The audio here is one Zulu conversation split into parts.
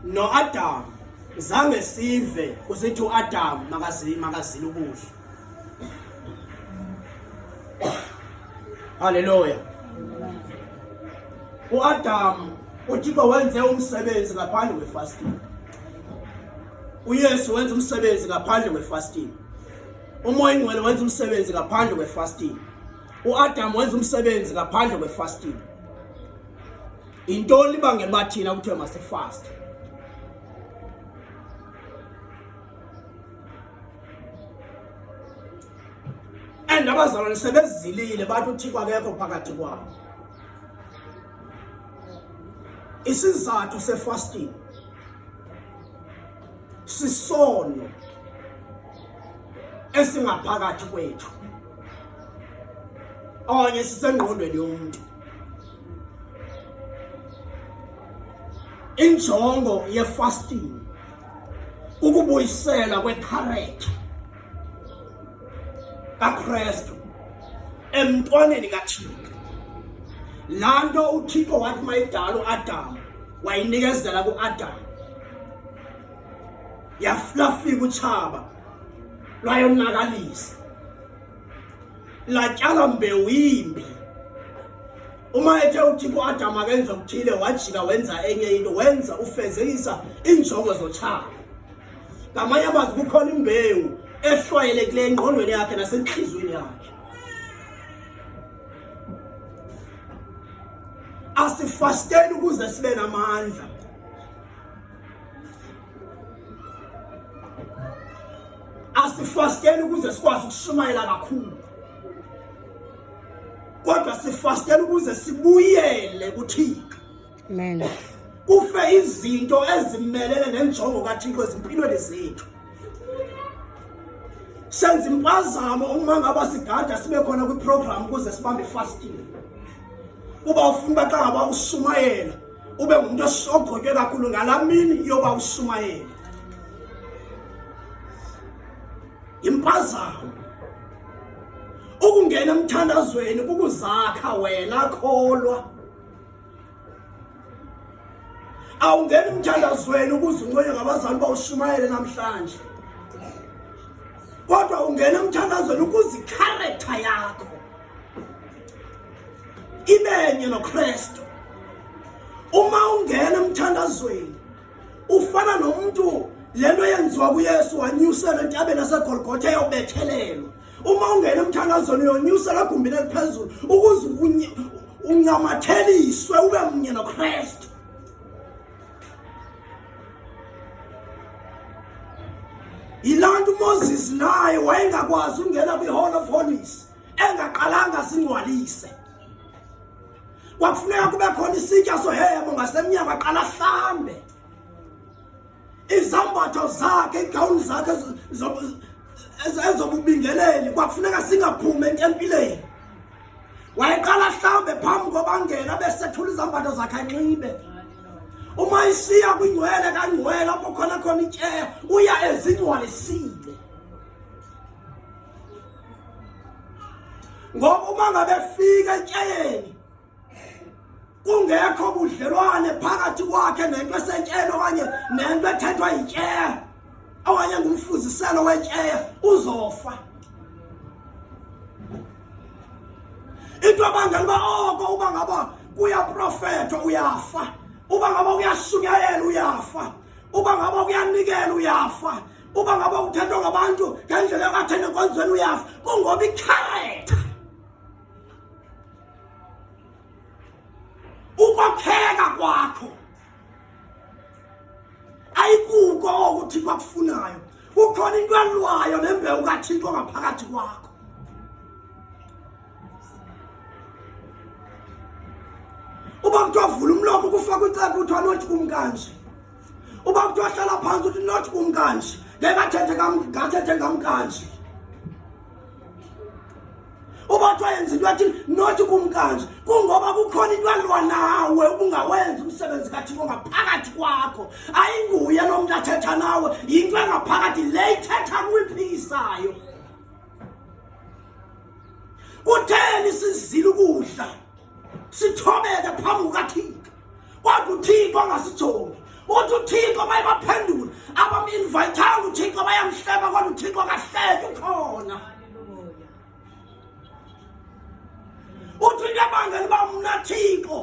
no Adam zange sive usithi uAdam makazile ukudla. Hallelujah. uAdam uThixo wenze umsebenzi ngaphandle kwefasting. uYesu wenza umsebenzi ngaphandle kwefasting. uMoya Ngcwele wenza umsebenzi ngaphandle kwefasting. uAdam wenza umsebenzi ngaphandle kwefasting. Intoni libangela bathina ukuthi mase fast? And abazalwane sebezilile bathi uThixo akekho phakathi kwabo. Isizathu sefasting sisono esingaphakathi kwethu. Onye sisengqondweni yomuntu. Injongo ye-fasting ukubuyisela kwe-character kaKristu emntwaneni kaThixo. Lanto uThixo wathi mayidala uAdam wayinikezela kuAdam. Yafika utshaba lwayonakalisa. Latyala mbewu yimbi. Uma ethe uThixo uAdam akenza ukuthile wajika wenza enye into, wenza ufezekisa injongo zothaba. Ngamanye amazwi kukhona imbewu ehlwayelekileyo engqondweni yakhe nasenhlizweni yakhe. Asifasteni ukuze sibe namandla. Asifasteni ukuze sikwazi ukushumayela kakhulu. Kodwa sifasteni ukuze sibuyele kuThixo. Amen. Kufe izinto ezimelele nenjongo kaThixo ezimpilweni zethu. Senza impazamo uma ngaba sigada sibe khona kwiprogram ukuze sibambe fasting. Uba ufuna xa ngaba ushumayela ube ngumuntu osogqoke kakhulu ngalamini yoba ushumayela. Impazamo ukungena emthandazweni ukuzakha wena kholwa. Awungena emthandazweni ukuze unqoye ngabazali bawushumayele namhlanje. Kodwa ungena emthandazweni ukuze i-character yakho ibenye noKristu. Uma ungena emthandazweni ufana nomuntu lento yenziwa kuYesu wanyusela entabeni yaseGolgotha eyobethelelwa. Uma ungena emthandazweni uyonyusela egumbini eliphezulu ukuze uncamatheliswe ube mnye noKristu. Ilantu Moses naye wayengakwazi ungena kwi-Hall of Holies engaqalanga singcwalise. Kwakufuneka kube khona isitya sohebo ngasemnyango aqala hlambe. Izambatho zakhe, igawuni zakhe ezobubingeleli kwakufuneka singaphumi entempileni. Wayeqala hlambe phambi kobangena besethula izambatho zakhe anxibe. Uma isiya kwingcwele kangcwele apho khona ityeya uya ezingcwalisile. Ngoba uma ngabe fika etyeyeni kungekho budlelwane phakathi kwakhe nento esentyeni okanye nento ethethwa yityeya okanye ngumfuziselo wetyeya uzofa. Into abangela uba oko uba ngaba kuyaprofethwa uyafa. Uba ngaba uyashunyayela uyafa. Uba ngaba uyanikela uyafa. Uba ngaba uthethwa ngabantu ngendlela engatheni enkonzweni uyafa. Kungoba i-character ukwakheka kwakho ayikuko ukuthi bakufunayo. Kukhona into elwayo nembewu kaThixo ngaphakathi kwakho. Uba kuthiwa vula umlomo ukufaka icebo uthiwa nothi kumkanje. Uba kuthiwa hlala phansi uthi nothi kumkanje. Ngathethe ngamkanje. Uba kuthiwa yenza into athi nothi kumkanje. Kungoba kukhona into elwa nawe ubungawenza umsebenzi kaThixo ngaphakathi kwakho. Ayinguye lo muntu athetha nawe, yinto engaphakathi le ithetha kuyiphikisayo. Kutheni sizile ukudla sithobeke phambi kukaThixo? Kodwa uThixo angasijongi. Uthi uThixo bayabaphendula abam-invayithanga uThixo bayamhleba kodwa uThixo akahleki khona. Uthi into ebangela uba mna Thixo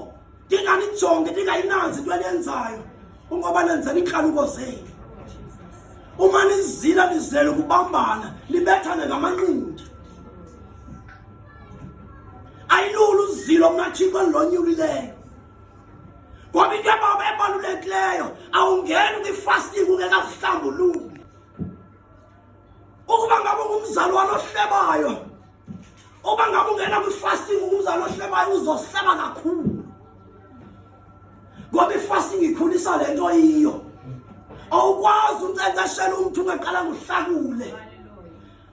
ndinganijonge ndingayinanzi into eniyenzayo ngoba nenzela iinkanuko zenu. Uma nizila nizele ukubambana libethane ngamanqindi. Ayilula uzilo mna Thixo endilonyulileyo. Ngoba into ebalulekileyo awungeni kwi-fasting ungekazihlambululi. Ukuba ngabe ungumzalwane ohlebayo, uba ngabe ungena kwi-fasting ungumzalwane ohlebayo uzohleba kakhulu. Ngoba i-fasting ikhulisa le nto yiyo. Awukwazi unkcenkceshela umuntu ungaqala nguhlakule.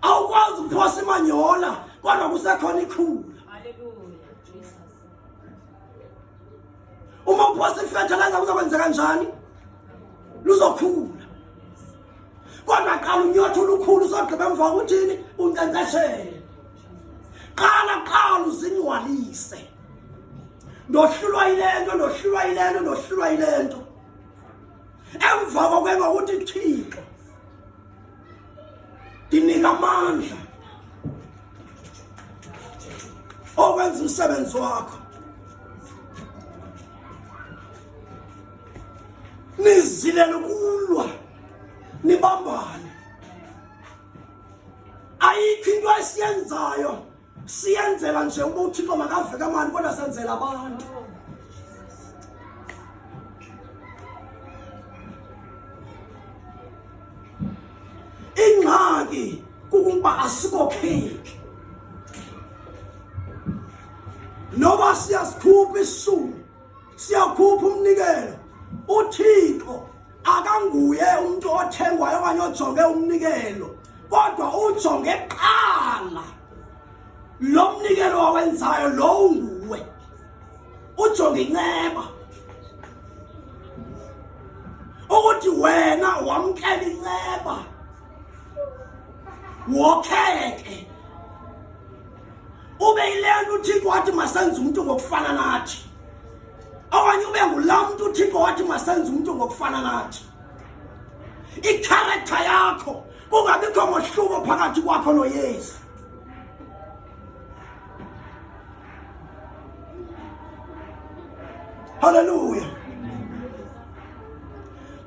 Awukwazi ukuphosa imanyola kodwa kusekhona ikhula. Uma uphosa i-fertilizer kuzokwenza kanjani? Luzokhula. Kodwa qala unyotha ulukhulu uzogqiba emva kokuthini unkcenkceshele. Qala uzingcwalise. Ndohlulwa yile nto. Emva kokwenza ukuthi Thixo dinika amandla okwenza umsebenzi wakho. Nizilele ukulwa nibambane. Ayikho into esiyenzayo siyenzela nje ukuba uThixo makaveke amani kodwa senzela abantu. Ingxaki kukuba asikokheki. Noba siyasikhupha isizulu, siyakhupha umnikelo, uThixo akanguye umuntu othengwayo okanye ojonge umnikelo, kodwa ujonge kuqala lo mnikelo owenzayo lo unguwe. Ujonge inceba ukuthi wena wamkela inceba wokheke ube yilento uThixo wathi masenze umuntu ngokufana nathi, okanye ube ngulaa muntu uThixo wathi masenze umuntu ngokufana nathi. Ikharektha yakho kungabikho mohluko phakathi kwakho noYesu. Hallelujah.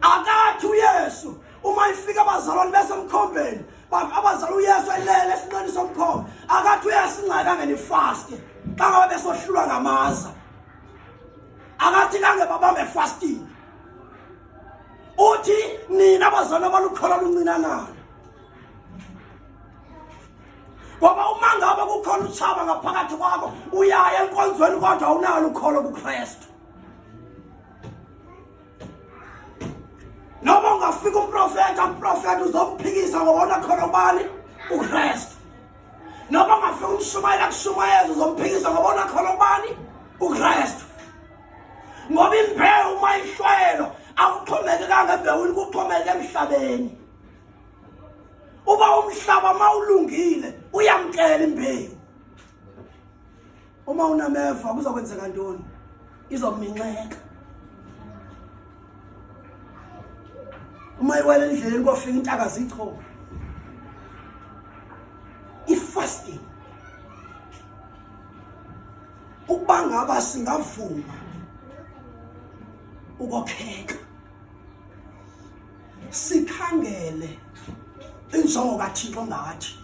Akathi uYesu uma ifika abazalwane besemkhombeni, abazali uYesu elele esinqeni somkhombe, akathi uyasinqaka ngenifast xa ngabe besohlulwa ngamaza. Akathi kange babambe fasting. Uthi nina abazalwane abalukholo luncinanana. Ngoba uma ngabe kukhona utshaba ngaphakathi kwakho uyaya enkonzweni kodwa awunalo ukholo kuKristu. Noma ungafika umprofeti uzomphikisa ngobona khona ubani? uKristu. Noma ungafika umshumayela kushumayeza uzomphikisa ngobona khona ubani? uKristu. Ngoba imbewu uma ishwayelo akuxhomekekanga embewini, kuxhomekeke emhlabeni. Uba umhlaba mawulungile uyamkela imbewu. Uma unameva kuzokwenzeka ntoni? Izokuminxeka. Uma iwele endleleni kofika intaka zichoma. I-fasting ukuba ngaba singavuma ukokheka, sikhangele injongo kaThixo ngathi,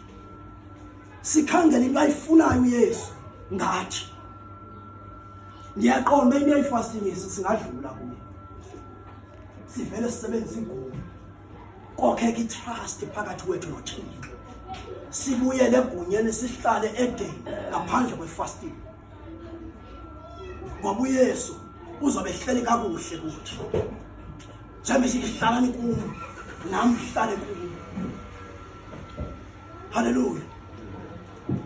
sikhangele into ayifunayo uYesu ngathi. Ngiyaqonda into ayi-fasting singadlula kuyo, sivele sisebenzise ingubo kokheka itrust phakathi kwethu noThixo, sibuyele egunyeni sihlale edeni ngaphandle kwe-fasting. Ngoba uYesu uzobe ehleli kakuhle kuthi njengoba sihlalani kuyo nami ngihlale kuyo. Hallelujah.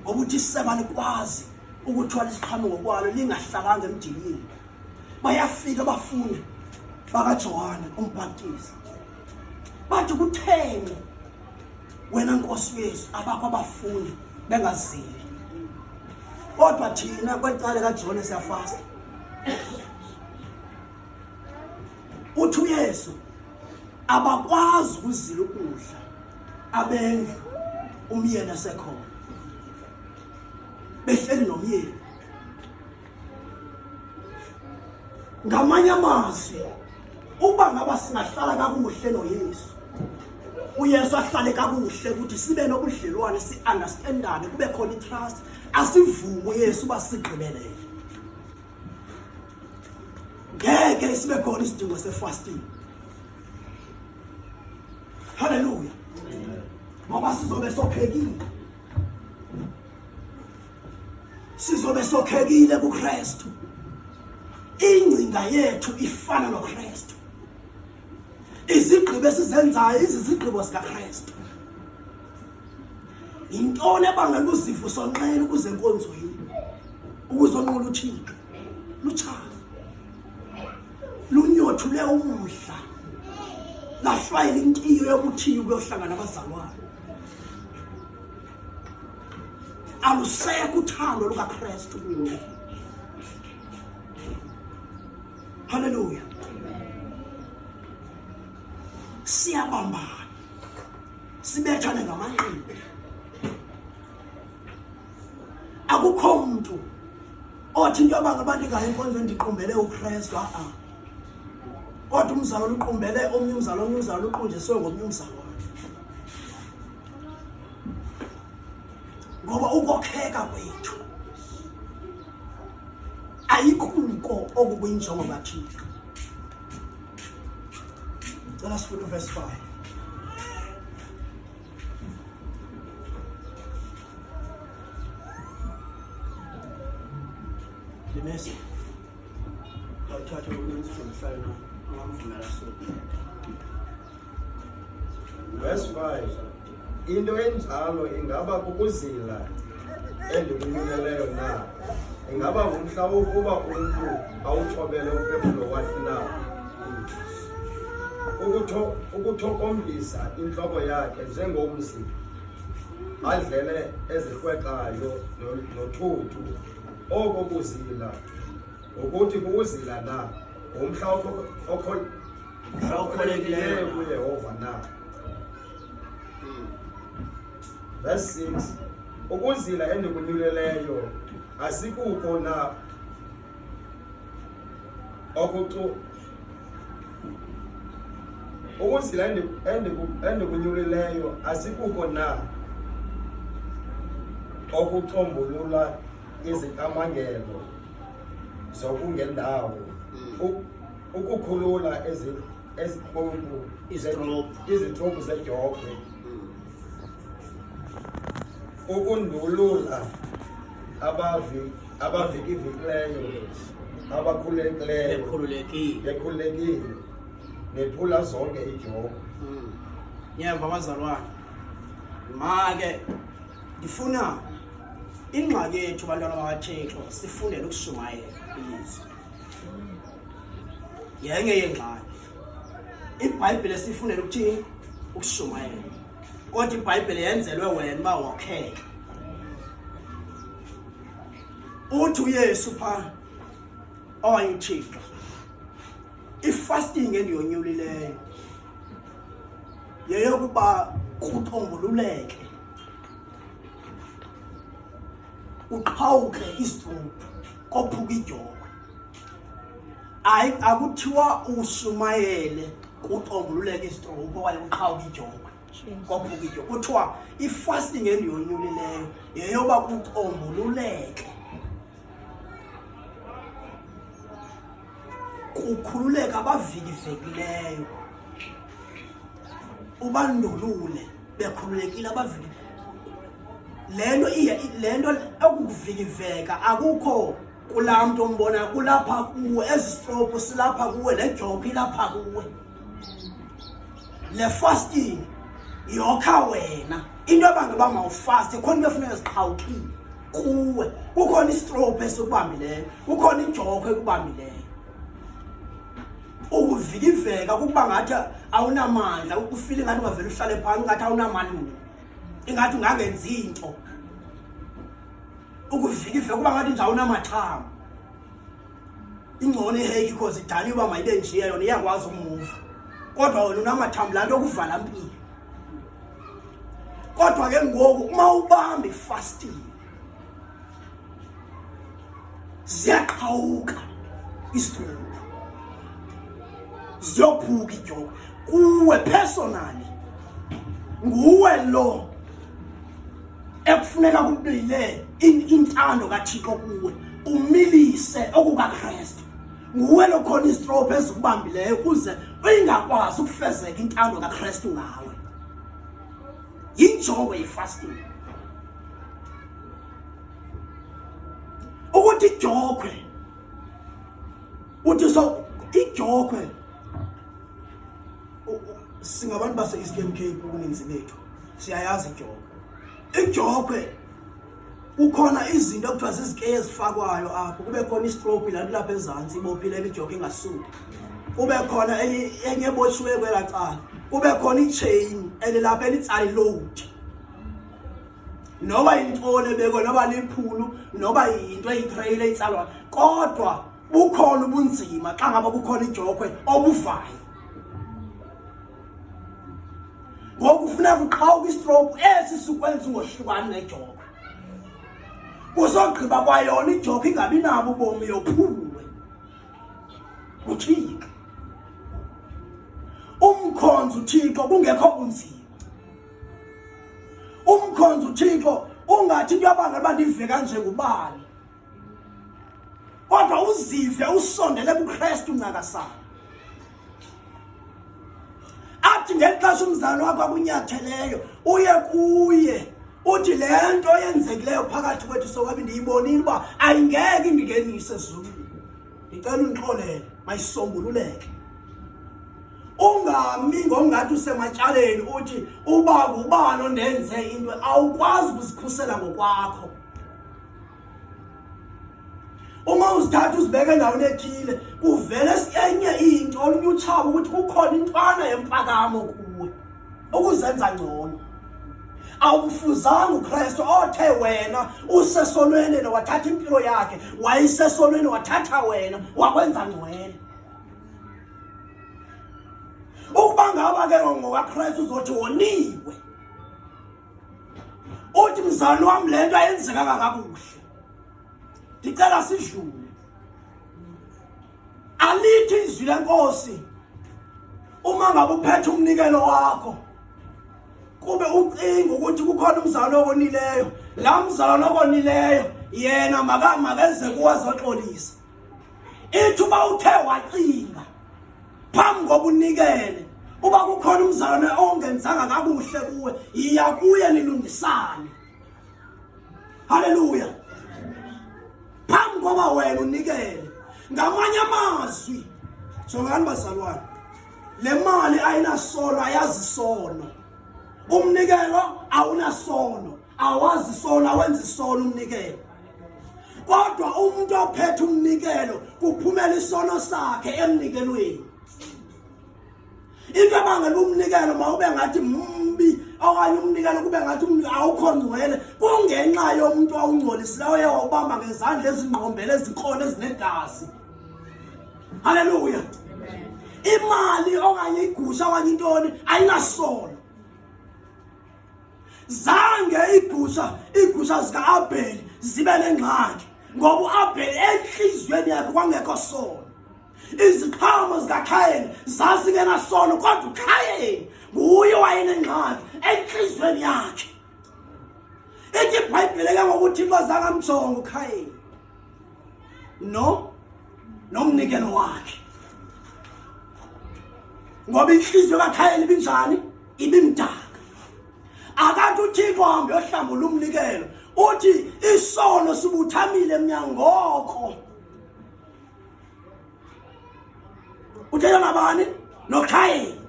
Ngoba uthi iseba likwazi ukuthwala isiqhamuko kwalo lingahlalanga emdilini. Bayafika abafundi bakaJohane umbhaptizi bathi kutheni wena Nkosi Yesu abakho abafundi bengazili, kodwa thina kwecala kaJohane siyafasta. Uthi uYesu abakwazi ukuzila ukudla abendlu umyeni esekhona behleli nomyeni. Ngamanye amazwi uba ngaba singahlala kakuhle noYesu, uYesu ahlale kakuhle ukuthi sibe nobudlelwane, si-understandane, kube khona i-trust, asivume uYesu uba sigqibelele. Ngeke sibe khona isidingo se-fasting. Hallelujah. Ngoba sizobe sokhekile kuKristu. Ingcinga yethu ifana noKristu. Izigqibo esizenzayo izizigqibo zikaKristu. Intoni ebangela uzifo sonqena ukuze enkonzweni, ukuzonqula uThixo? Luchaza, lunyothule umdla, lahlwayela intiyo yokuthini kuyohlangana abazalwane. Alusekho uthando lukaKristu kuwe. Hallelujah. Siyabambana, sibethane ngamanqindi. Akukho umuntu othi into yobanga abantu ngayo enkonzweni ndiqumbele uKristu. Kodwa umzalwane uqumbele omnye umzalwane uqunjiswe ngomnye umzalwane. Ngoba ukokheka kwethu ayikho okuyinjongo kaThixo. Cela sifunde verse 5. Limesi awuthathe umuntu somhlala ngamvumela so. Verse 5. Into enjalo ingaba kukuzila endikunyeleleyo na? Ingaba ngumhla wokuba umntu awuthobele uphefumlo wakhe na? Ukuthokombisa intloko yakhe njengomzi, adlele ezihlwekayo nothuthu. Oko kuzila, ukuthi kukuzila na? Ngumhla okholekileyo kuYehova na? Verse 6. Ukuzila endikunyuleleyo asikukho na? Ukuzila endikunyulileyo asikukho na? Okucombulula iziqamangelo zokungendawo, ukukhulula izitrophu zejogwe, ukundulula abavikivikileyo, abakhululekileyo, bekhululekile, nephula zonke ijogo. Nyeva abazalwane, make ndifuna ingxaki yethu bantwana bakaThixo sifundele ukushumayela ilizwi. Yenye yengxaki iBhayibhile esifundele ukuthini? Ukushumayela. Kodwa iBhayibhile yenzelwe wena uba wakheke. Uthi uYesu pha owayeThixo, ifasting endiyonyulileyo yeyokuba kuxombululeke, uqhawuke isitrophu, kophuka ijogo. Akuthiwa ushumayele kuxombululeke isitrophu okanye uqhawuke ijogo, kophuka ijogo. Kuthiwa ifasting endiyonyulileyo yeyoba kuxombululeke, kukhululeka abavikivekileyo, ubandolule bekhululekile abavikileyo. Lento okuvikiveka akukho kulaa mntu ombona, kulapha kuwe. Ezi stropu silapha kuwe, le job ilapha kuwe. Le fasting yokha wena. Into abangaba mawufaste khona into efuneka ziqhawukile kuwe. Kukhona istropu esikubambileyo, kukhona ijoko ekubambileyo. Ukuvikiveka kukuba ngathi awunamandla, ukufile ngathi ungavele uhlale phansi ngathi awunamalungu, ingathi ungangenzi into. Ukuvikiveka kuba ngathi nje awunamathambo. Ingcono iheki because idaliwe uba mayibe nje yona iyakwazi ukumuva. kodwa wena unamathambo lanto okuvala mpilo. Kodwa ke ngoku uma ubamba ifasting ziyaqhawuka istroke, ziyophuka ijoka kuwe personally. Nguwe lo ekufuneka kubile intando kaThixo kuwe, umilise okukaKristu. Nguwe lo khona istroke ezikubambileyo kuze ingakwazi ukufezeka intando kaKristu ngawe. Yinjongo yefasting. Ukuthi ijokhwe uthi so ijokhwe singabantu base Eastern Cape ukuninzi bethu siyayazi ijokhwe ukhona izinto ekuthiwa zizike ezifakwayo apho, kube khona istroke lapha ezantsi ibophile ijokhwe ingasuki, kube khona enye ebotshiwe kwelacala, kube khona ichain elilapha elitsala load, noba intole beko noba liphulu noba into eyitrailer etsalwa, kodwa bukhona ubunzima xa ngaba kukhona ijokhwe obuvayo. Ngoku kufuneka uqhawuke istroke sikwenza ngohlukane nejokhwe, kuzogqiba kwayona ijokhwe ingabi nabo ubomi yophulwe uThixo. Umkhonzo uThixo kungekho bunzima. Umkhonzo uThixo ungathi into yabanga uba ndive kanje ngubani, kodwa uzive usondele kuKristu ncakasana. Athi ngexesha umzali wakho akunyatheleyo uye kuye uthi le nto yenzekileyo phakathi kwethu sokabi ndiyibonile uba ayingeke indingenise ezulwini, ndicela undixolele mayisombululeke. Ungami ngongathi usematyaleni uthi uba ngubani ondenze into, awukwazi ukuzikhusela ngokwakho. Uma uzithatha uzibeke endaweni ethile kuvele enye into olunye utshaba ukuthi kukhona intwana yempakamo kuwe ukuzenza ngcono. Awufuzanga uKristu othe wena usesonweni wathatha impilo yakhe, wayisesonweni wathatha wena wakwenza ngcwele. Ukuba ngaba ke ngokaKristu uzothi woniwe, uthi mzali wami le nto ayenzeka kakuhle, ndicela sidlule. Alithi izwi lenkosi uma ngabe uphethe umnikelo wakho kube ucinga ukuthi kukhona umzali okonileyo, la mzali okonileyo yena makeze kuwe zoxolisa. Ithi uba uthe wacinga phambi koba unikele uba kukhona umzali ongenzanga kakuhle kuwe, iya kuye nilungisane. Haleluya. Phambi koba wena unikele. Ngamanye amazwi songani bazalwane, le mali ayinasono, ayazi isono. Umnikelo awunasono, awazi isono, awenza isono umnikelo. Kodwa umuntu ophethe umnikelo kuphumela isono sakhe emnikelweni. Into abangela umnikelo mawube ngathi mbi, okanye umnikelo kube ngathi awukho ngcwele, kungenxa yomuntu awungcolisileyo oye wawubamba ngezandla ezingqombele ezinkolo ezinegazi. Haleluya. Imali okanye igusha okanye intoni ayinasono. Zange igusha zika-Abheli zibe nengxaki, ngoba u-Abheli enhliziyweni yakhe kwangekho sono. Iziqhamo zikaKhayini zazingenasono, kodwa uKhayini nguye wayenengxaki enhliziyweni yakhe. Ithi iBhayibhile ke ngokuthi Thixo zangamjonga uKhayini nomnikelo wakhe, ngoba inhliziyo kaKhayini ibinjani? Ibimdaka. Akathi uThixo hambe yohlambula umnikelo, uthi isono sibuthamile emnyangoko. Uthetha nabani? noKhayini.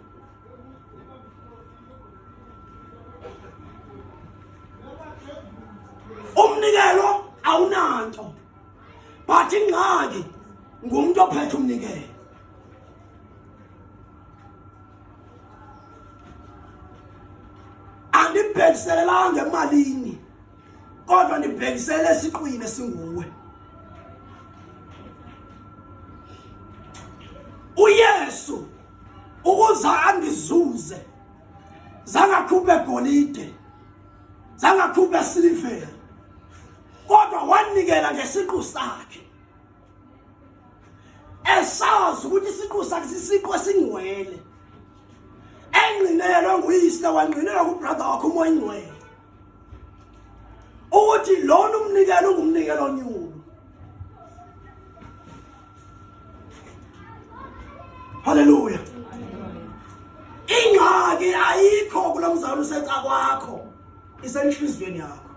Umnikelo awunanto, but ingxaki ngumuntu ophethe umnikelo. Andibhekiselelanga emalini, kodwa ndibhekisele esiqwini esinguwe. uYesu ukuza izuze, zangakhuphe golide, zangakhuphe silver, kodwa wanikela ngesiqu sakhe. Esazi ukuthi isiqu sakhe sisiqu esingcwele, engqinelwe nguyise, wangqinelwa kubrother wakhe umoya ingcwele, ukuthi lona umnikelo ungumnikelo onyulu. Hallelujah. Ingxaki ayikho kulo mzali useca kwakho, isenhlizweni yakho.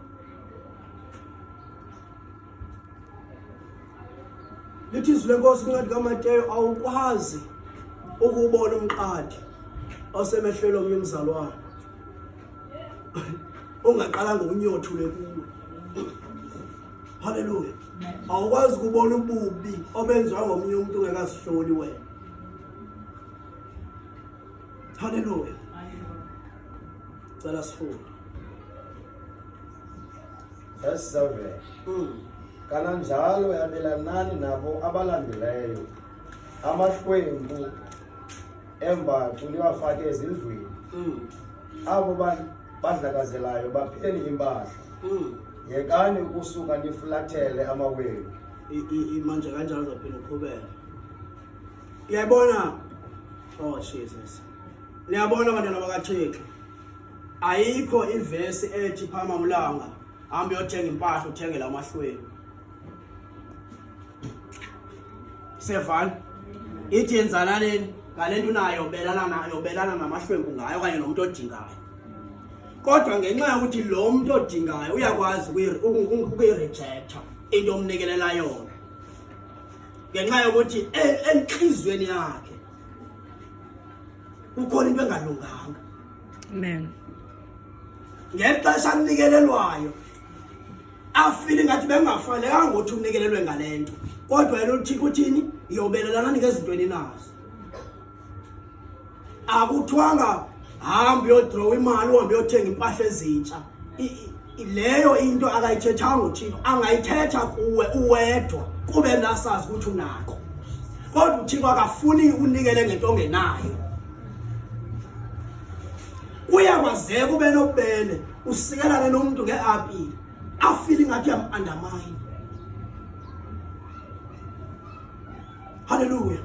Lithi izwi lenkosi kuncwadi kaMateyu, awukwazi ukubona umqadi osemehlweni omnye umzalwane ungaqalanga ukunyothule kuwo. Hallelujah. Awukwazi ukubona ububi obenziwa ngomunye umuntu ungekasihloli wena. Hallelujah. Cela sifunde. Verse 7. Kananjalo yabelanani nabo abalandileyo, amahlwempu embacu niwafake ezindlwini. Abo badlakazelayo bapheni impahla. Yekani ukusuka nifulathele amawenu. Manje kanjalo uzaphinda uqhubeke. Uyabona? Oh Jesus. Niyabona abantwana bakaThixo. Ayikho ivesi ethi phama ulanga hambe uyothenga impahla uthengele amahlwempu. Sevan ithi yenzana nini ngalento unayo belana namahlwempu ngayo kanye nomuntu odingayo. Kodwa ngenxa ukuthi lo muntu odingayo uyakwazi ukuyirejecta into omnikelela yona, ngenxa yokuthi enhlizweni yakhe ukhona into engalunganga. Amen. Ngexesha anikelelwayo afile ngathi bengafanelanga ukuthi unikelelwe ngalento, kodwa yena uThixo uthini? Iyobelelana ngezintweni nazo. Akuthwanga hambe uyodraw imali uhambe uyothenga impahla ezintsha. Leyo into akayithethanga uThixo, angayithetha kuwe uwedwa kube nasazi ukuthi unako. Kodwa uThixo akafuni unikele ngento ongenayo. Uyakwazeka ube nobele usikelane nomuntu ngeapi afile ngathi undermine. Hallelujah.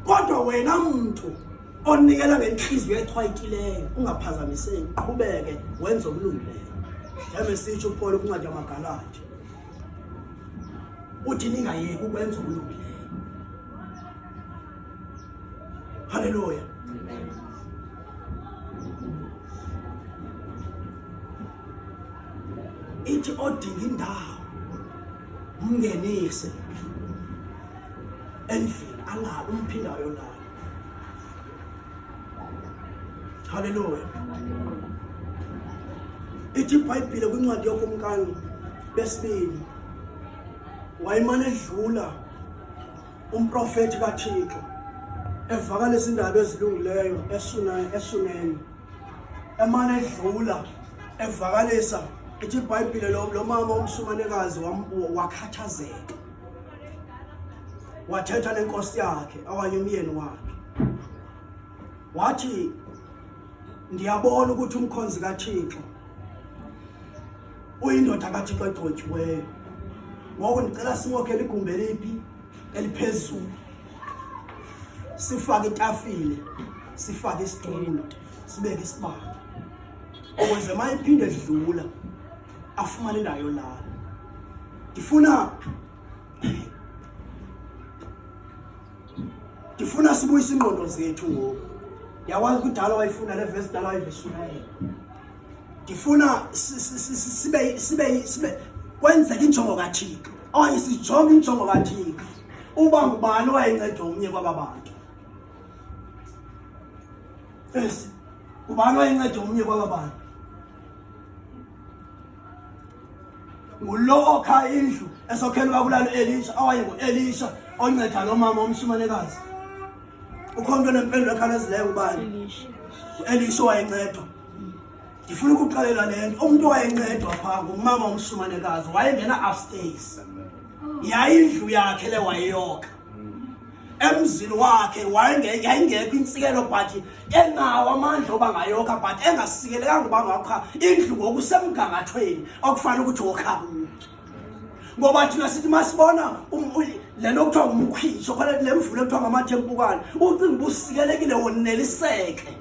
Kodwa wena umuntu onikela ngenhliziyo echwayikileyo ungaphazamiseki, qhubeke wenze okulungileyo. Njalo sitsho uPaul kuncwadi yamaGalati uthi ningayeki ukwenza okulungileyo. Hallelujah. Ithi odinga indawo umngenise endlini ala umphindayo la. Hallelujah. Ithi iBhayibhile kwincwadi yokumkani besibili wayimane edlula umprofeti kaThixo evakala izindaba ezilungileyo eShunemi, emane edlula evakalisa. Ithi iBhayibhile lo mama umshumanekazi wakhathazeka, wathetha nenkosi yakhe awanye umyeni wakhe, wathi ndiyabona ukuthi umkhonzi kaThixo uyindoda kaThixo egcotshiweyo. Ngoku ndicela simokhele igumbi eliphi eliphezulu, sifake itafile, sifake isitulo, sibeke isibane, ukuze mayiphinde edlula afumane indawo yolala. Ndifuna sibuyise ingqondo zethu ngoku. Yakwazi kudala wayifuna le verse dala wayivishulayo. Ndifuna sibe kwenzeke injongo kaThixo. Okanye sijonge injongo kaThixo. Uba ngubani owayenceda omnye kwababantu? Yes. Ubani owayenceda omnye kwababantu? Ngulo okha indlu esokhela kulalo Elisha, awaye nguElisha onceda lo mama umshumanekazi. Ukhona into nempendulo ekhalezileyo ubani? Elisha wayencedwa. Ndifuna ukuqalela lento, umuntu wayencedwa pha ngumama umshumanekazi wayengena upstairs. Yayindlu yakhe le wayeyokha. emzini wakhe yayingekho insikelo but enawo amandla obangayokha but engasikelekanga ubangakha indlu ngokusemgangathweni okufanele ukuthi wokha kuyo. Ngoba thina sithi masibona lento kuthiwa umkhwisho khona le mvulo ekuthiwa ngamathempukane ucinga usikelekile woneliseke,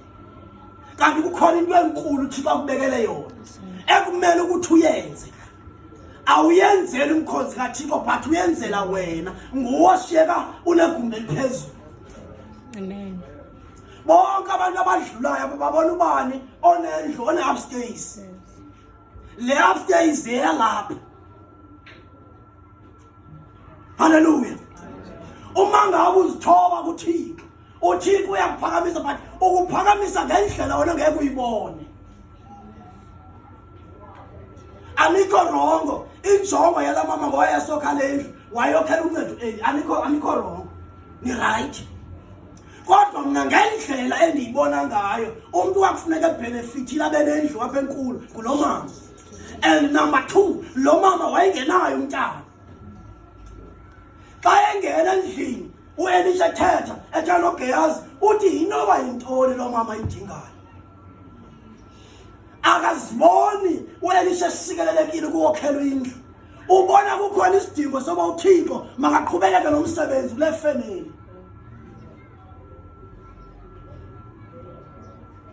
kanti kukhona into enkulu Thixo akubekele yona ekumele ukuthi uyenze. Awuyenzeli umkhosi kaThixo but uyenzela wena nguwashiyeka unegumbi eliphezulu. Amen. Bonke abantu abadlulayo babona ubani onendlu upstairs. Le upstairs eyalapha. Hallelujah. Uma ngabe uzithoba kuThixo, uThixo uyakuphakamisa but ukuphakamisa ngendlela wena ngeke uyibone. Anikho wrong. Injongo yala mama ngoyesokha lendlu wayokhela uncedo anikho wrong. Ni right. Kodwa mina ngendlela endiyibona ngayo umuntu wakufuneka benefit abe nendlu apha enkulu kulo mama. And number 2, lo mama wayengenayo umntana. Xa engena endlini uElisha ethetha etshela uGehazi uthi inoba yintoni lo mama idingayo. Akaziboni uElisha sikelelekile ukuyokhela indlu. Ubona kukhona isidingo soba uThixo makaqhubekeke nomsebenzi kule family.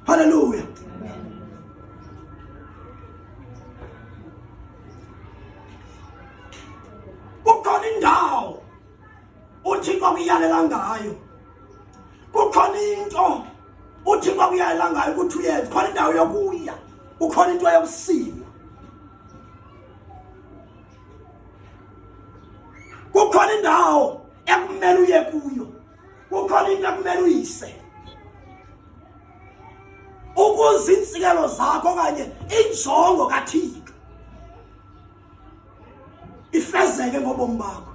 Hallelujah. Kukhona indawo uThixo kuyalela ngayo. Kukhona into uThixo kuyalela ngayo ukuthi uyenze. Kukhona indawo yokuya. Kukhona into yokusila. Kukhona indawo ekumele uye kuyo. Kukhona into ekumele uyise. Ukuze insikelo zakho kanye injongo kaThixo ifezeke ngobomi bakho.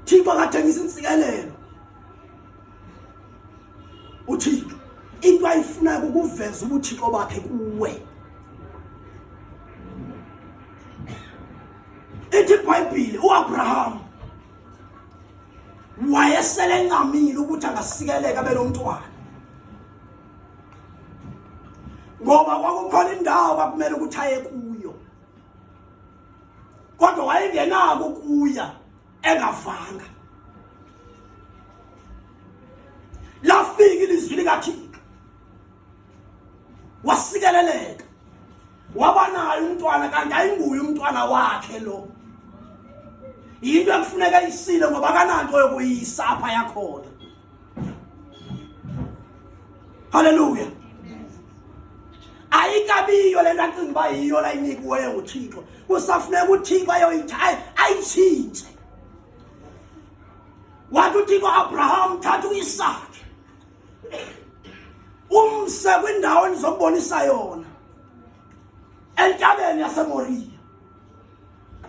Thixo akathengisa insikelelo. uThixo into ayifuna ukuveza ubuthixo bakhe kuwe. Ithi iBhayibheli uAbraham wayesele enqamile ukuthi angasikeleka abe nomntwana. Ngoba kwakukhona indawo kwakumele ukuthi aye kuyo. Kodwa wayengenako ukuya engavanga. Lafika ilizwi likaThixo. Wasikeleleka. Wabanayo umntwana kanti ayinguye umntwana wakhe lo. Yinto ekufuneka isile ngoba kananto yokuyisa apha yakhona. Hallelujah. Ayikabiyo le nto acinga uba yiyo la inikiweyo nguThixo. Kusafuneka uThixo ayitshintshe. Wathi uThixo Abraham thatha uIsaka umse kwindawo endizokubonisa yona entabeni yaseMoriya.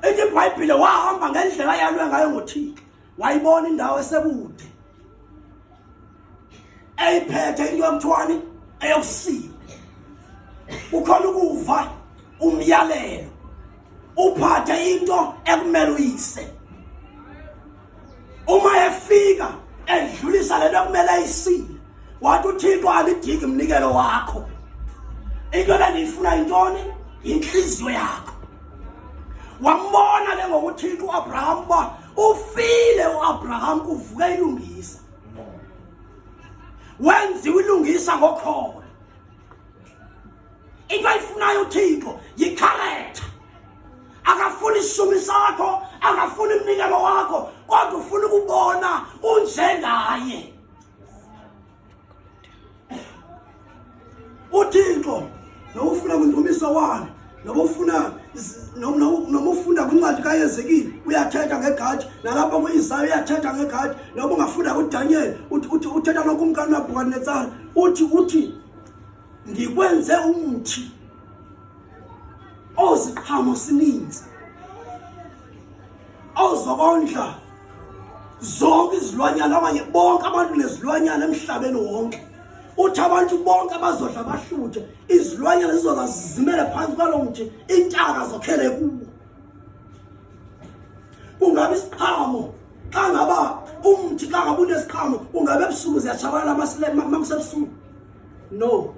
Ithi iBhayibheli wahamba ngendlela yalwe ngayo ngoThixo. Wayibona indawo esekude eyiphethe into yomthwani eyokusila. Ukhona ukuva umyalelo uphathe into ekumele uyise. Uma efika edlulisa lento ekumele ayisile, wathi uThixo alidingi umnikelo wakho. Into engifuna intoni? Inhliziyo yakho. Wambona ke ngokuThixo uAbraham ba ufile uAbraham kuvuka ilungisa. Wenziwe ilungisa ngokholo. Into ayifunayo uThixo yicharacter. Akafuni isishumi sakho, akafuni umnikelo wakho, kodwa ufuna ukubona unjengaye. uThixo nofuna kuntumiso wani, nobufuna noma ufunda kwincwadi kaYezekile uyathetha ngeGadi, nalapha kuIsaya uyathetha ngeGadi, noma ungafunda kuDaniel uthetha nokumkani kaNebukadinezari uthi ngikwenze umuthi oziqhamo sininzi ozokondla zonke izilwanyana abanye bonke abantu nezilwanyana emhlabeni wonke. Uthi abantu bonke abazodla bahluthe, izilwanyana zizoza zizimele phansi kwalo muthi, intaka zokhele kuwo. Kungabi isiqhamo xa ngaba umthi xa ngaba unesiqhamo ungabe ebusuku ziyashabalala makusebusuku? No.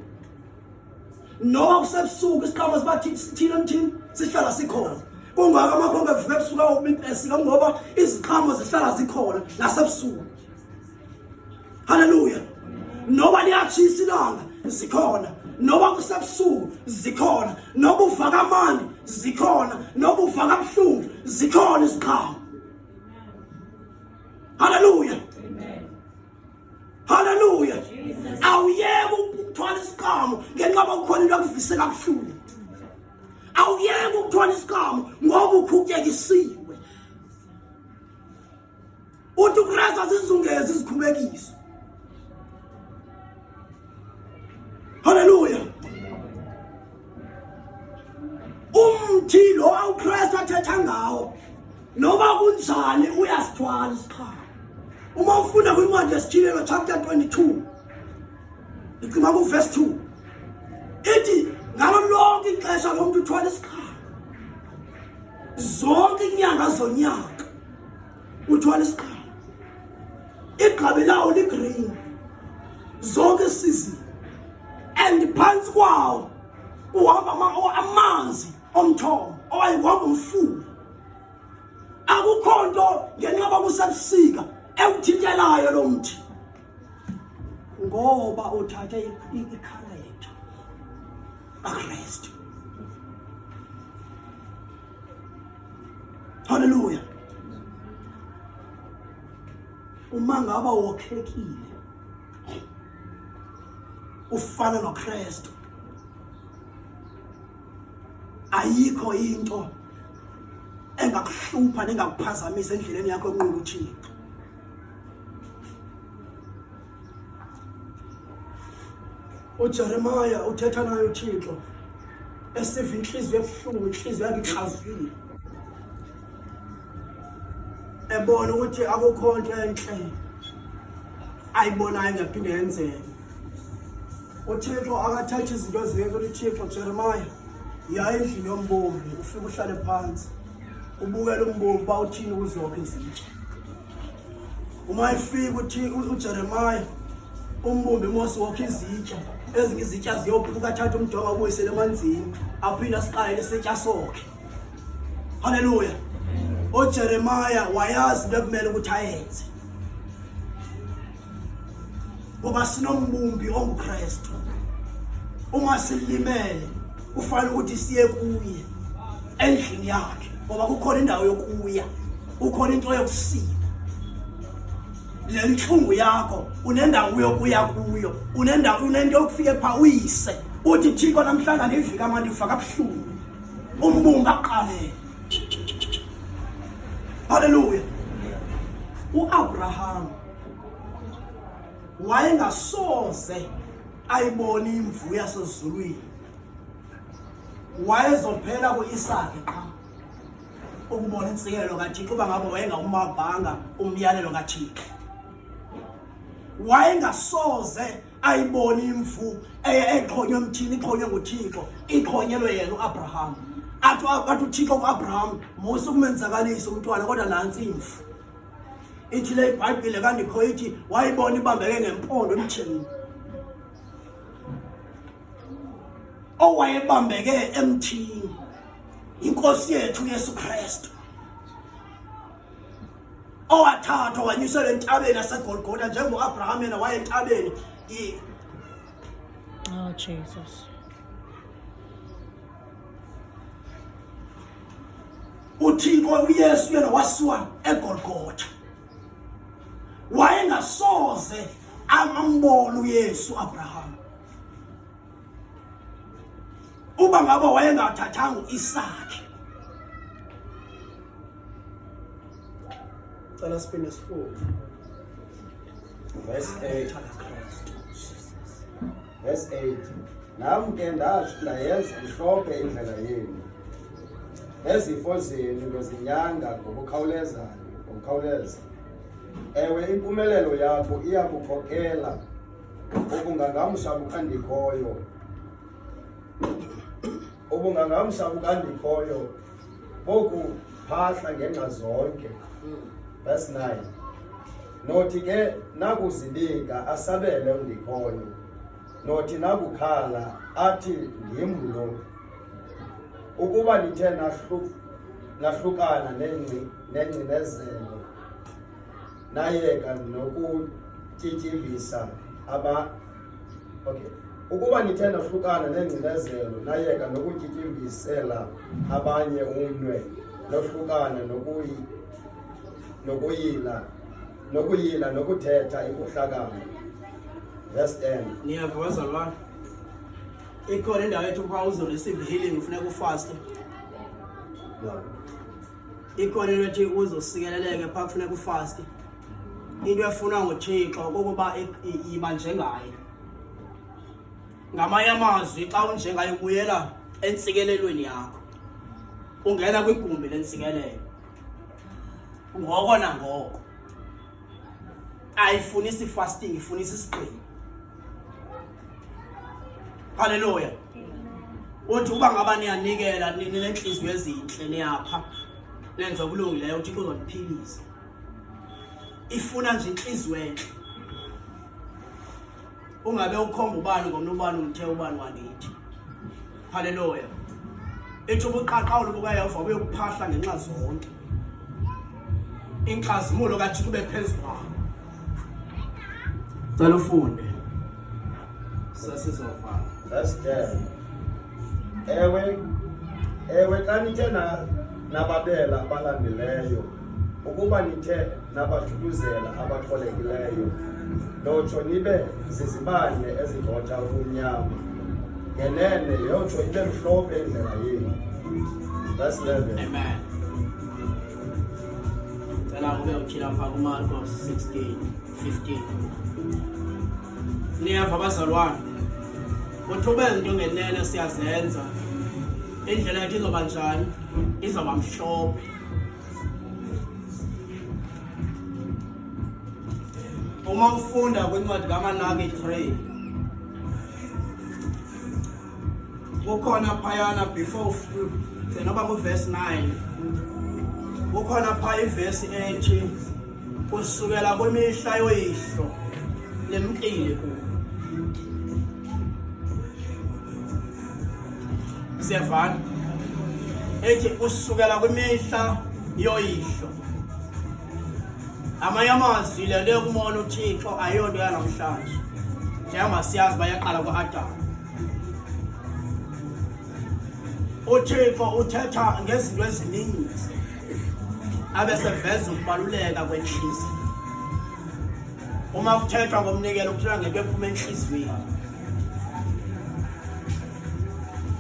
Noma kusebusuku isiqhamo sibathi sithina emthini sihlala sikhona. Kungaka amakhonga evuka ebusuku awubimpesika ngoba iziqhamo zihlala zikhona nasebusuku. Hallelujah. Noba liyatshisa ilanga zikhona, noba kusebusuku zikhona, noba uva kamandi zikhona, noba uva kabuhlungu zikhona iziqhamo. Hallelujah. Amen. Hallelujah. Awuyeke ukuthwala isiqhamo ngenxa yokukhona into ekuvise kabuhlungu. Awuyeke ukuthwala isiqhamo ngoba ukhukekisiwe. Uthi ukureza zizungezi zikhubekise. Hallelujah. Umthi lo uKristu athetha ngawo noma kunjani uyasithwala isiqhamo. Uma ufunda kwincwadi yesishiyelo chapter 22 ikhuluma ku verse 2 ithi ngalo lonke ixesha lomuntu uthwala isiqhamo zonke inyanga zonyaka uthwala isiqhamo. Igqabi lawo ligreen zonke isizini and phansi kwawo uhamba amanzi omthomo owayihamba umfula. Akukho nto ngenxa kusebusika ewuthintelayo lo mthi ngoba uthathe i-character kaKristu. Hallelujah. Uma ngaba wokhekile ufana noKristu, ayikho into engakuhlupha nengakuphazamisa endleleni yakho yokunqula uThixo. uJeremiah uthetha naye uThixo esiva inhliziyo ebuhlungu, inhliziyo yakhe ixhazile, ebona ukuthi akukho nto enhle ayibonayo ngaphinde yenzeke. uThixo akathatha izinto zethu. uThixo, Jeremiah, ya endlini yombumbi ufike uhlale phansi ubukele umbumbi ba uthini kuzokho izitsha. Uma efika uJeremiah umbumbi Mose wokho izitsha, ezinye izitsha ziyophuka, athatha umdonga abuyisele emanzini aphinde asiqayele isitsha sokhe. Hallelujah. uJeremiah wayazi into ekumele ukuthi ayenze ngoba sinombumbi onguKristu. Uma silimele kufanele ukuthi siye kuye endlini yakhe ngoba kukhona indawo yokuya, ukhona into yokusika. Le nhlungu yakho unendawo yokuya kuyo, unento yokufika pha uyise uthi Thixo namhlanje ngivika manje ufa kabuhlungu, umbumbi aqale. Hallelujah. uAbraham wayengasoze ayibona imvu yasezulwini, wayezophela kuIsaka qha ukubona insikelo kaThixo. Kuba ngabe wayengawumabhanga umyalelo kaThixo, wayengasoze ayibona imvu eqhonywe emthini, iqhonywe nguThixo, iqhonyelwe yena uAbraham. Athi uThixo kuAbraham, Mose ukumenzakalisa umntwana, kodwa nansi imvu. Ithi le iBhayibhile kandikho ithi wayibona ibambeke ngempondo emthini. Owayebambeke emthini inkosi yethu Yesu Kristu, owathathwa wanyuselwa entabeni yaseGolgotha njengoAbraham yena waye entabeni. Oh Jesus. uThixo uYesu yena wasiwa eGolgotha, wayengasoze ambone uYesu Abraham uba ngaba wayengathathanga uIsaka. Cela siphinde sifunde verse 8. Verse 8. Nami ke ndayenza mhlophe indlela yenu, nezifo zenu ngezinyanga ngokukhawuleza. Ewe, impumelelo yakho iyakukhokela ubungangamsha bukandikhoyo bokuphahla ngenxa zonke verse 9. Nothi ke nakuzibika asabele undikhoyo, nothi nakukhala athi ndim lo. Ukuba nithe nahlukana nengcinezelo, nayeka nokutyityibisa ukuba nithe nahlukana nengcinezelo, nayeka nokutyityibisela abanye umnwe, nohlukana nokuyila nokuthetha ikuhlakana. Verse 10. Niyava bazalwane, ikhona indawo ethi ukuba uzoreceive healing ufuneka ufaste. No. Ikhona into ethi uzosikeleleke phaa kufuneka ufaste. Into efuna nguThixo kokuba iba njengaye. Ngamanye amazwi xa unjengaye ubuyela entsikelelweni yakho, ungena kwigumbi lentsikelelo ngoko nangoko. Ayifunisi fasting, ifunisa isigqimo. Hallelujah. Uthi uba ngaba niyanikela ninenhliziyo ezinhle niyapha nenza okulungileyo uThixo uzoniphilisa. Ifuna nje inhliziyo enhle. Ungabe ukhomba ubani ngomnubani umthe ubani wangithi. Hallelujah. Ethi ubuqaqawulo bukaYehova uyokuphahla ngenxa zonke. Inkazimulo kaThixo kube phezulu kwakho. Cela ufunde. Sasizofana. Verse 10. Ewe xa nithe nababela abalambileyo, ukuba nithe nabathukuzela abakholekileyo, notsho nibe zizibane ezigxotha ubumnyama, ngenene yotsho ibe mhlophe indlela yenu. Verse 11. Amen. Cela ube uthila phaa kuMarko 16:15. Niyava bazalwane, uthi ube into ngenene siyazenza, indlela yethu izoba njani? Izoba mhlophe. Uma ufunda kwincwadi kaMalaki 3, kukhona phayana before noba kuverse 9, kukhona phaa ivesi ethi kusukela kwimihla yoyihlo lemkile kuwo. Siyavana ethi kusukela kwimihla yoyihlo. Amanye amazwi le nto yokumona uThixo ayonto yanamhlanje, njengoba siyazi bayaqala kwa-Adamu. uThixo uthetha ngezinto ezininzi abeseveza ukubaluleka kwenhliziyo. Uma kuthethwa ngomnikelo kuthethwa ngento ephuma enhliziyweni.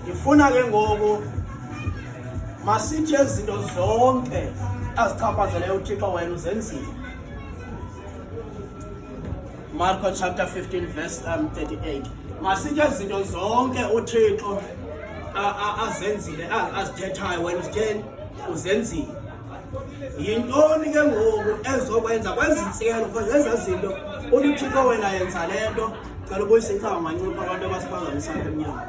Ngifuna ke ngoku masithi izinto zonke azichaphazeleyo uThixo wena uzenzile. Marko chapter 15 verse 38. Masithi izinto zonke uThixo azenzile azithethayo wena uzitheni uzenzile. Yintoni ke ngoku ezokwenza kwezinsikelo kwenza izinto uThixo wena yenza lento? Cela ubuyise ikhaya mancipha abantu abasiphazamisa emnyama.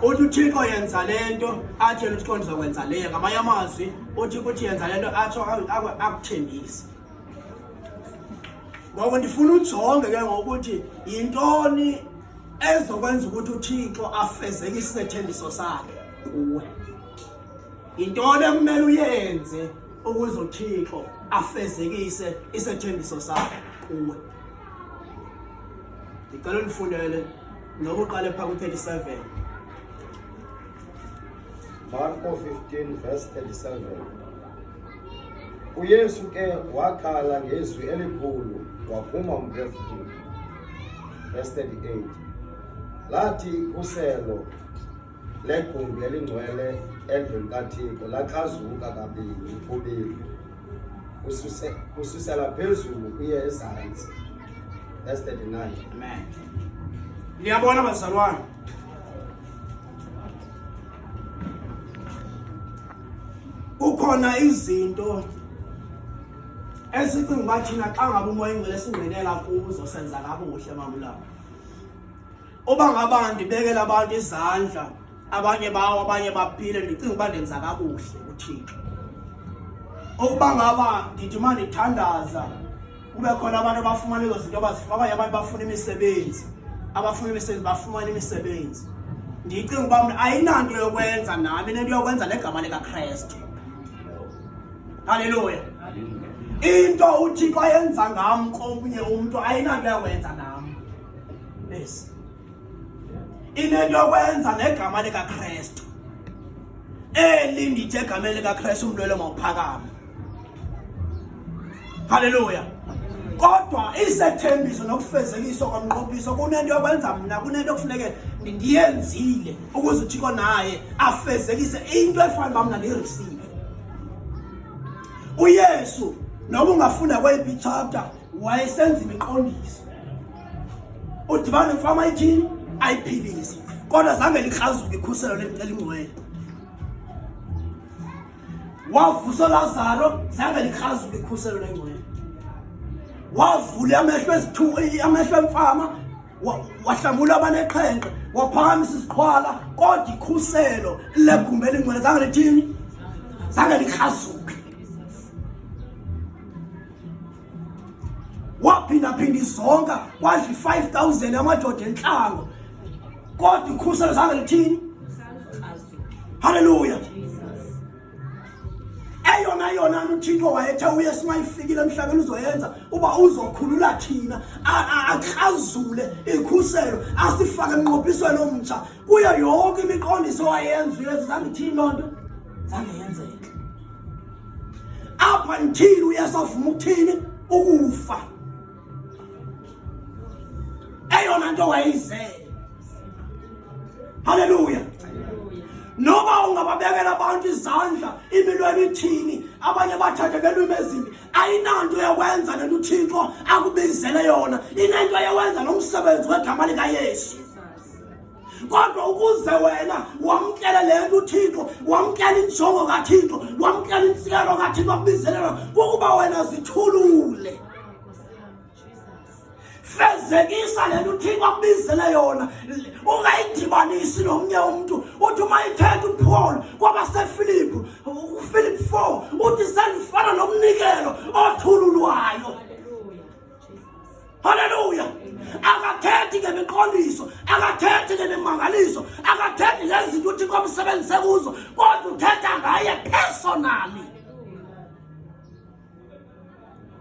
uThixo yenza lento athi yena uThixo uzokwenza leyo. Ngamanye amazwi uThixo uthi yenza lento atsho akuthembise. Ngoba ndifuna ujonge ke ngokuthi yintoni ezokwenza ukuthi uThixo afezekise isithembiso sakhe kuwe. Yintoni ekumele uyenze ukuze uThixo afezekise isithembiso sakhe kuwe. Ngicela unifundele nokuqala phaa ku-37. Marko 15 verse 37. uYesu ke wakhala ngezwi elikhulu waphuma umphefumlo. Verse 38. Lathi uselo legumbi elingcwele endlini kaThixo lachazuka kubili ususela phezulu kuye ezantsi. Verse 39. Amen. Niyabona bazalwane, kukhona izinto esicinga uba thina xa ngabe umoya ingcwele singenela kuzo senza kakuhle mamlabo. Uba ngaba ndibekela abantu izandla, abanye bawo abanye baphile, ndicinga uba ndenza kakuhle uThixo. ukuba ngaba ngithi manje ithandaza kube khona abantu abafumana lezo zinto abazifuna, abanye abantu bafuna imisebenzi, abafuna imisebenzi bafumana imisebenzi. Ndicinga uba mina ayinanto yokwenza nami, inento yokwenza negama likaKristu. Haleluya. Into uThixo ayenza ngam komnye umuntu ayinanto yokwenza nami. Yes. Inento yokwenza negama likaKristu. Eli ndithi egama likaKristu umlwelo mawuphakama. Haleluya. Kodwa isethembiso nokufezekiswa kwamnqophiso kunento yokwenza mina, kunento okufuneke ndiyenzile ukuze uThixo naye afezekise into efanele mina ndireceive. uYesu noba ungafunda kweyiphi chapter wayesenza imiqondiso. Udibana mfama ithini ayiphilise, kodwa zange likrazuke ikhuselo lengcwele. Wavusa Lazaro, zange likrazuke ikhuselo lengcwele. Wavula amehlo ezithu, amehlo emfama, wahlambula abaneqhenqe, waphakamisa isiqhwala, kodwa ikhuselo legumbi elingcwele zange lithini, zange likrazuke. Waphinda izonka, wadla 5,000 amadoda enhlango, kodwa ikhuselo zange lithini. Haleluya. Eyona uThixo wayethe uYesu mayifikile emhlabeni uzoyenza uba uzokhulula thina, akrazule ikhuselo, asifake emnqophisweni omtsha kuyo yonke imiqondiso wayenza uYesu. Zange ithini loo nto, zange yenzeke. Apha nithini uYesu avuma ukuthini, ukufa. Eyona nto wayizele. Haleluya. Noba ungababekela abantu izandla imilweni ithini, abanye bathathe ngelwimi ezimbi, ayinanto yokwenza lento uThixo akubizele yona, inento yokwenza nomsebenzi wegama likaYesu. Kodwa ukuze wena wamkele lento uThixo, wamkele injongo kaThixo, wamkele insikelo kaThixo akubizele yona, kukuba wena zithulule. Fezekisa lento uThixo akubizele yona, ungayidibanisi nomnye umuntu. Uthi uma ithetha uPaul kwabaseFilipi, uPhilip 4, uthi sendifana nomnikelo othululwayo. Haleluya. Akathethi ngemiqondiso, akathethi ngemimangaliso, akathethi ngezinto uThixo amsebenzise kuzo, kodwa uthetha ngaye personally.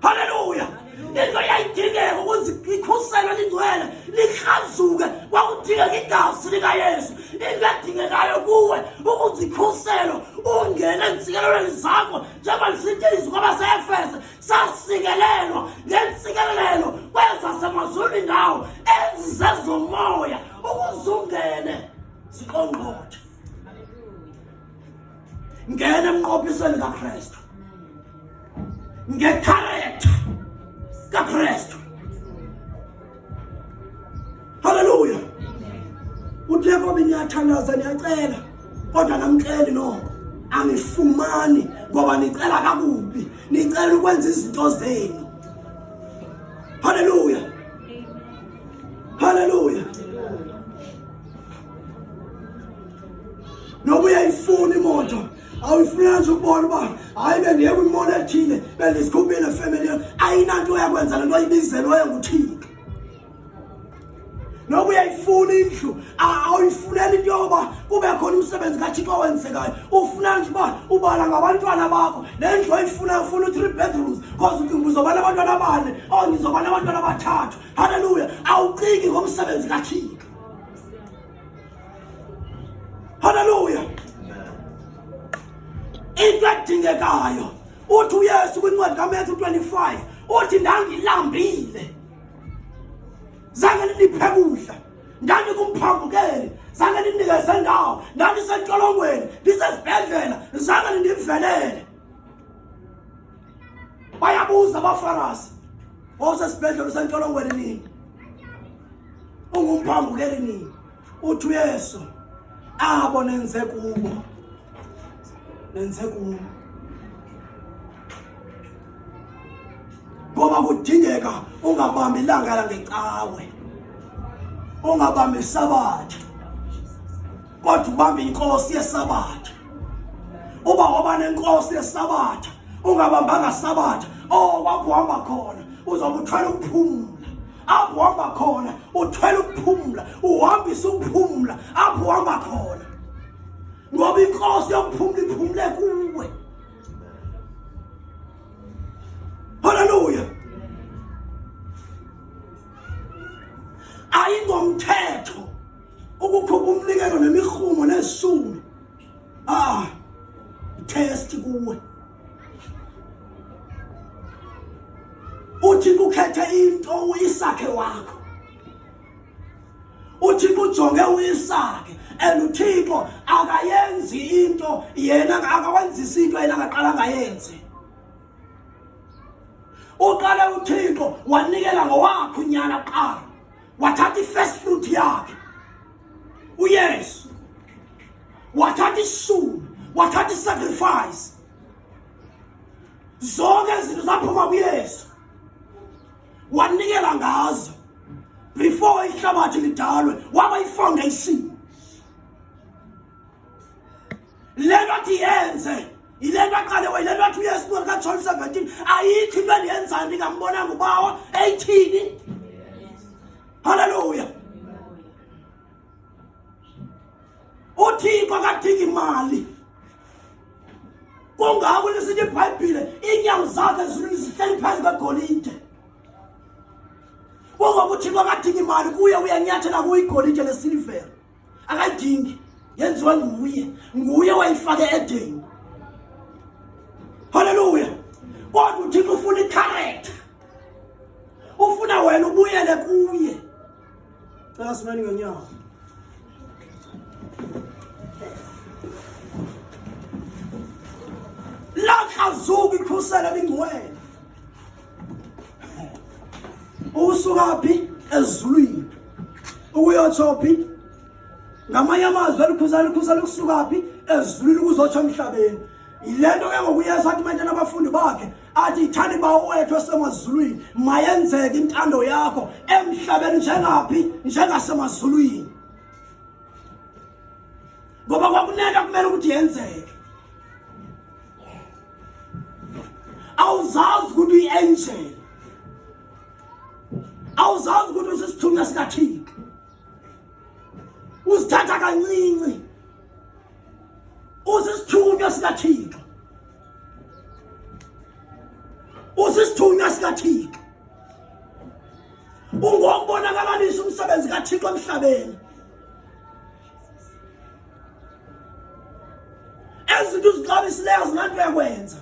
Haleluya. Into yayidingeka ukuze ikhuselo lingcwele likrazuke, kwakudingeka igazi likaYesu. Into edingekayo kuwe ukuze ikhuselo ungene entsikelelweni zakho, njengoba lisithi izwi kwabaseEfeso, sasikelelwa ngentsikelelo kwezasemazulwini ngawo ezizezomoya ukuze ungene ziqongqothe. Ngene emnqophisweni kaKristu, ngekharacter kaKristu. Haleluya. Utheko ngiyathandaza, ngiyacela, kodwa namceli noko angifumani ngoba nicela kakubi, nicela ukwenza izinto zenu. Haleluya. Haleluya. Noba uyayifuna imoto, awuyifuna nje ukubona uba hayi bendiye kwimoto ethile, bendisikhuphile efamily, ayinanto yakwenza lento ayibizelweyo nguThixo. Noba uyayifuna indlu, awuyifunela into yoba kube khona umsebenzi kaThixo owenzekayo. Ufuna nje uba ubala ngabantwana bakho, le ndlu oyifuna ufuna 3 bedrooms, because uzoba nabantwana abane, ngizoba nabantwana abathathu. Haleluya. Awuciki ngomsebenzi kaThixo. Haleluya. Into edingekayo, uthi uYesu kwincwadi kaMatthew 25, uthi ndangilambile, zange nindiphe kudla, ndandikumphambukeli, zange nindinikeze ndawo, ndandisentolongweni, ndisesibhedlela, zange nindivelele. Bayabuza abaFarisi, wawusesibhedlela usentolongweni nini, ungumphambukeli nini? Uthi uYesu, abo nenze kubo, nenze kubo. Ngoba kudingeka ungabambi ilanga langecawe, ungabambi isabatha, kodwa ubambe inkosi yesabatha. Uba waba nenkosi yesabatha, ungabambanga sabatha kwapho uhamba khona uzobe uthwala ukuphumula apho uhamba khona uthwala ukuphumula uhambisa ukuphumula apho uhamba khona ngoba inkosi yokuphumula iphumule kuwe. Hallelujah. Ayingomthetho ukukhupha umnikelo nemihumo nesumi test kuwe. Uthi ukhethe into uyisakhe wakho. Uthi ujonge uyisakhe uThixo akayenzi into yena akawenzisi into yena angaqala ngayenze. Uqale uThixo wanikela ngowakho unyana kuqala. Wathatha first fruit yakhe. Uyesu. Wathatha isumi, wathatha sacrifice. Zonke izinto zaphuma kuYesu. Wanikela ngazo. Before ihlabathi lidalwe, waba ifoundation. Lento athi yenze, ilento aqale wayilento athi uYesu ka John 17, ayikho into enyenzayo ngambona ngubawa 18. Hallelujah. Uthixo akadingi imali. Kungako lesithi iBhayibhile inyawo zakhe ezulwini zihleli phansi kwegolide. Ngoba uThixo akadingi imali kuye uyanyathela kuyigolide lesilver. Akadingi. Yenziwa nguye wayifake eDeni. Hallelujah. Kodwa uThixo ufuna icharacter. Ufuna wena ubuyele kuye. Cela simani ngenyawo. Lakhazuka ikhusela lingcwele. Usukaphi ezulwini. Uyotshophi ngamanye amazwi alikhusela ukusukaphi ezulwini kuzotsha emhlabeni. Ilento ke ngokuYesu athi manje nabafundi bakhe athi ithani bawo wethu esemazulwini mayenzeke intando yakho emhlabeni njengaphi njengasemazulwini. Ngoba kwakunento kumele ukuthi yenzeke. Awuzazi ukuthi uyi-angel. Awuzazi ukuthi usisithunywa sikaThixo. Uzithatha kancinci. Usisithunywa sikaThixo. Usisithunywa sikaThixo. Ungokubonakalisa umsebenzi kaThixo emhlabeni. Ezinto zixabisileyo zinanto yakwenza.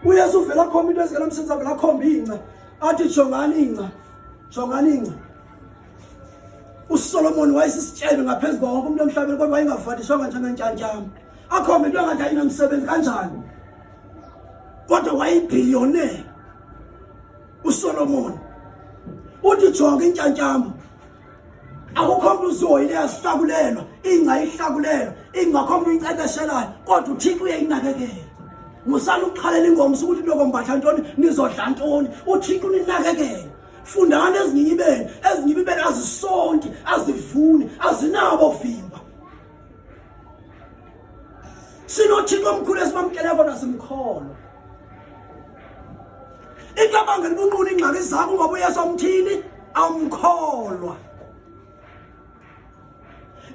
Uyesu uvela khomba into ezikela umsebenzi avela khomba ingca athi jongani ingca. uSolomon wayesisitshebe ngaphezulu konke umuntu emhlabeni kodwa wayengavadishwanga njengentshantshama. Akhomba into engathi ayinomsebenzi kanjani kodwa wayibillionaire uSolomon. Uthi jonga intshantshama akukho umuntu uzoyile yasihlakulelwa ingca ihlakulelwa ingakhomba inceteshelayo kodwa uThixo uyayinakekela. Musala ukuqhalela ingomso ukuthi lokombatha ntoni nizodla ntoni uThixo uninakekela. Fundana ezinyibeni azisonke azivuni azinabo vimba. Sinothixo omkhulu esimamkele kodwa simkholo. Incabanga libunqula ingxaki zakho ngoba uYesu umthini awumkholwa.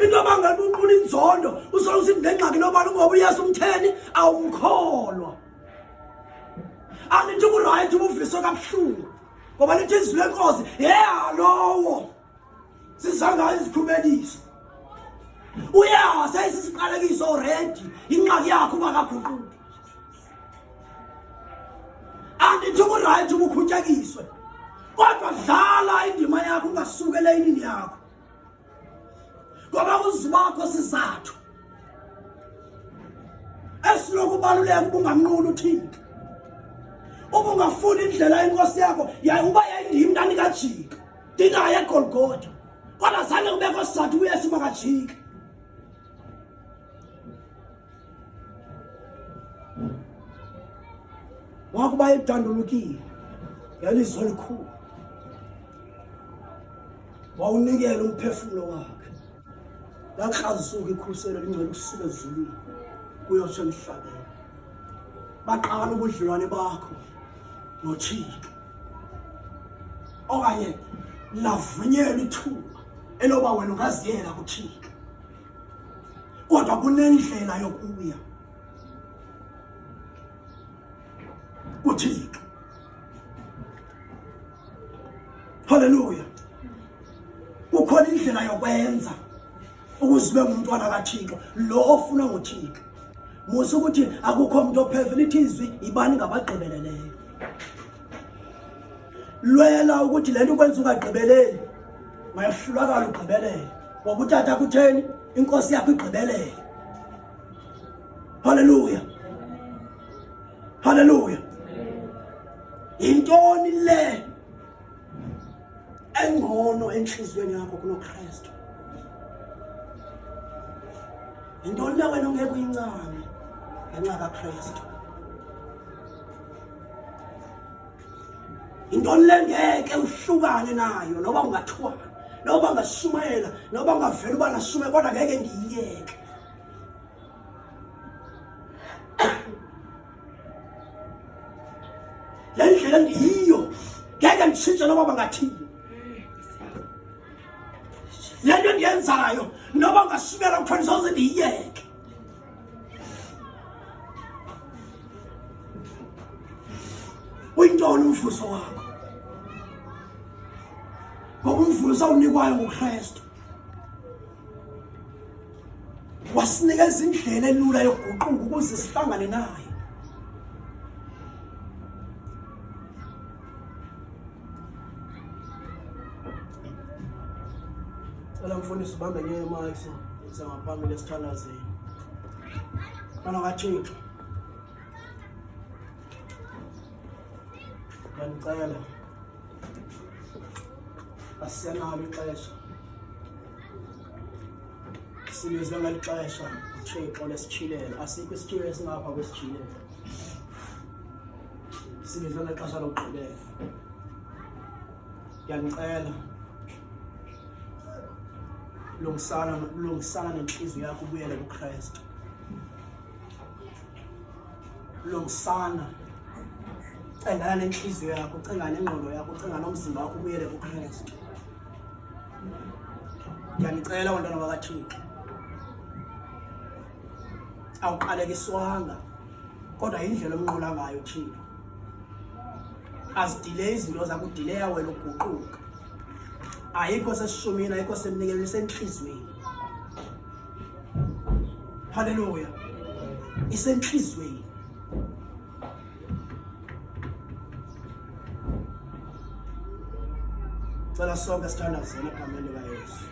Incabanga libunqula inzondo usolusithi ngengxaki nobani ngoba uYesu umtheni awumkholwa. Anithi ku-right ubuviso kabuhlungu ngoba lithi izwi lenkosi lowo sizangayo izikhumeliso. Uyazi ayisisiqalekiso already ingxaki yakho bakaguquki. Anithi ku-right ubukhutyakiswe kodwa dlala indima yakho ungasuke elayinini yakho ngoba uzibakho sizathu esilokubaluleka ubungamnquli uThixo. Ubungafuni indlela inkosi yakho uba yayindima intani kajika dingayo eGolgotha kodwa zange kubekho sizathu uYesu makajika. Wakuba edandulukile yalizwe elikhulu wawunikela umphefumulo wakhe. lakrazuka ikhusela lingcwele kusuka ezulwini kuyosho emhlabeni. Baqala ubudlelwane bakho noThixo. Okanye lavunyelwa ithuba eloba wena ungaziyela kuThixo. Kodwa kunendlela yokuya kuThixo. Hallelujah. Kukhona indlela yokwenza ukuze ube ngumntwana kaThixo lo ofuna ngoThixo. Musa ukuthi akukho umuntu ophevela izwi ibani ngabagqibeleleyo. Lwela ukuthi lento ukwenza ungagqibeleli mayehlulakala ugqibelele. Ngoba uTata kutheni inkosi yakho igqibelele. Hallelujah. Hallelujah. Intoni le engcono enhlizweni yakho kunoKristu? Intoni le wena ungeke uyincame ngenxa kaKristu? Intoni le ngeke uhlukane nayo noba ungathwala, noba ungashumayela, noba ungavela uba nashume kodwa ngeke ngiyiyeke. Le ndlela engiyiyo ngeke ngitshintshe noba bangathini. Le nto endiyenzayo noba ungasukela kukhona soze ndiyiyeke. Uyintoni umvuzo wakho? Ngoba umvuzo unikwayo nguKristu. Wasinikeza indlela elula yokuguquka ukuze sihlangane naye. Cela mfundisi ubambe ngeemic zangaphambili esithandazeni. Bana kaThixo. Ngicela asiyanalo ixesha. Silizwe ngelixesha uThixo lesitshilelo. Asikho isitshilelo esingapha kwesitshilelo. Silizwe ngexesha lokugqibela. Ngiyacela lungisana nenhliziyo yakho ubuyele kuKristu. Lungisana cengana nenhliziyo yakho, cengana nengqondo yakho, cengana nomzimba wakho ubuyele kuKristu. Ngiyanicela bantwana bakaThixo. Awuqalekiswanga kodwa indlela omnqula ngayo Thixo. Azidelay izinto zakho, udileya wena uguquka. Ayikho sesishumini, ayikho semnikelo senhlizweni. Hallelujah. Isenhlizweni. Cela sonke sithandazane egameni likaYesu.